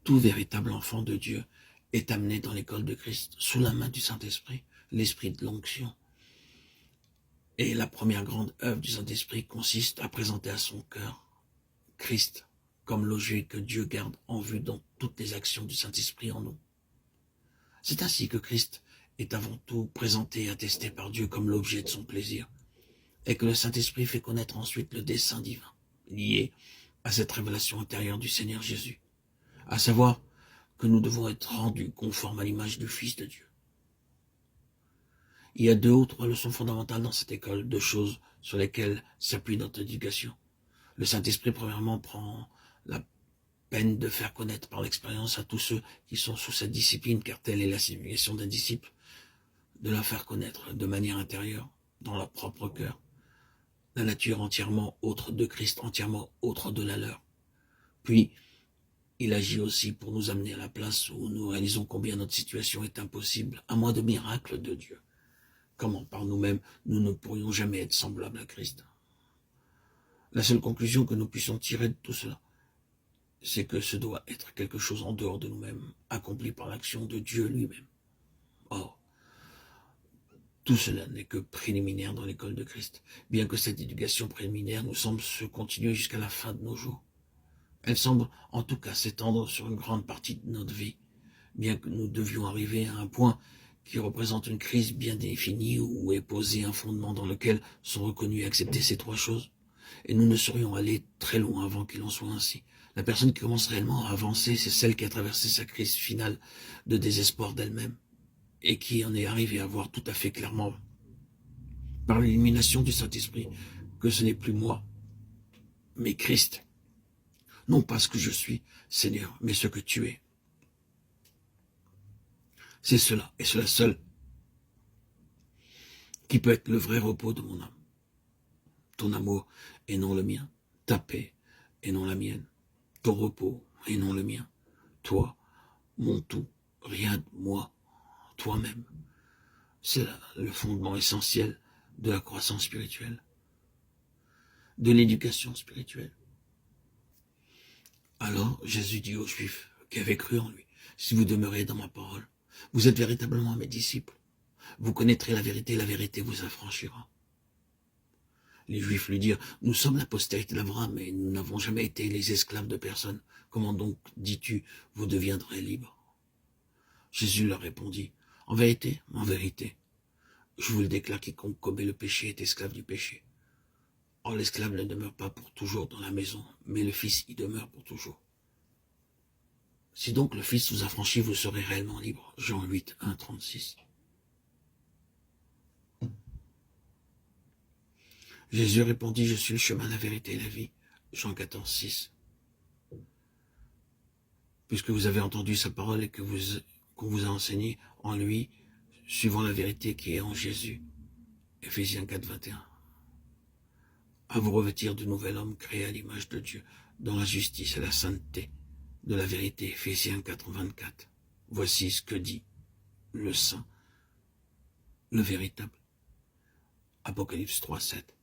tout véritable enfant de Dieu est amené dans l'école de Christ, sous la main du Saint-Esprit, l'esprit de l'onction. Et la première grande œuvre du Saint-Esprit consiste à présenter à son cœur Christ comme l'objet que Dieu garde en vue dans toutes les actions du Saint-Esprit en nous. C'est ainsi que Christ est avant tout présenté et attesté par Dieu comme l'objet de son plaisir, et que le Saint-Esprit fait connaître ensuite le dessein divin, lié à cette révélation intérieure du Seigneur Jésus, à savoir que nous devons être rendus conformes à l'image du Fils de Dieu. Il y a 2 ou 3 leçons fondamentales dans cette école, 2 choses sur lesquelles s'appuie notre éducation. Le Saint-Esprit, premièrement, prend la peine de faire connaître par l'expérience à tous ceux qui sont sous cette discipline, car telle est la signification d'un disciple, de la faire connaître de manière intérieure, dans leur propre cœur, la nature entièrement autre de Christ, entièrement autre de la leur. Puis, il agit aussi pour nous amener à la place où nous réalisons combien notre situation est impossible, à moins de miracles de Dieu. Comment par nous-mêmes, nous ne pourrions jamais être semblables à Christ. La seule conclusion que nous puissions tirer de tout cela, c'est que ce doit être quelque chose en dehors de nous-mêmes, accompli par l'action de Dieu lui-même. Or, tout cela n'est que préliminaire dans l'école de Christ, bien que cette éducation préliminaire nous semble se continuer jusqu'à la fin de nos jours. Elle semble en tout cas s'étendre sur une grande partie de notre vie, bien que nous devions arriver à un point qui représente une crise bien définie où est posé un fondement dans lequel sont reconnues et acceptées ces 3 choses. Et nous ne serions allés très loin avant qu'il en soit ainsi. La personne qui commence réellement à avancer, c'est celle qui a traversé sa crise finale de désespoir d'elle-même et qui en est arrivée à voir tout à fait clairement, par l'illumination du Saint-Esprit, que ce n'est plus moi, mais Christ. Non pas ce que je suis, Seigneur, mais ce que tu es. C'est cela, et cela seul, qui peut être le vrai repos de mon âme. Ton amour et non le mien, ta paix et non la mienne, ton repos et non le mien, toi, mon tout, rien de moi, toi-même. C'est là le fondement essentiel de la croissance spirituelle, de l'éducation spirituelle. Alors Jésus dit aux Juifs qui avaient cru en lui, si vous demeurez dans ma parole, vous êtes véritablement mes disciples. Vous connaîtrez la vérité vous affranchira. Les Juifs lui dirent, nous sommes la postérité d'Abraham, mais nous n'avons jamais été les esclaves de personne. Comment donc, dis-tu, vous deviendrez libres? Jésus leur répondit, en vérité, je vous le déclare, quiconque commet le péché est esclave du péché. Or l'esclave ne demeure pas pour toujours dans la maison, mais le Fils y demeure pour toujours. Si donc le Fils vous affranchit, vous serez réellement libre. Jean 8, 1, 36. Jésus répondit, je suis le chemin, la vérité et la vie. Jean 14, 6. Puisque vous avez entendu sa parole et qu'on vous a enseigné en lui, suivant la vérité qui est en Jésus. Éphésiens 4, 21. À vous revêtir du nouvel homme créé à l'image de Dieu, dans la justice et la sainteté de la vérité. Éphésiens 4, 24. Voici ce que dit le saint, le véritable. Apocalypse 3, 7.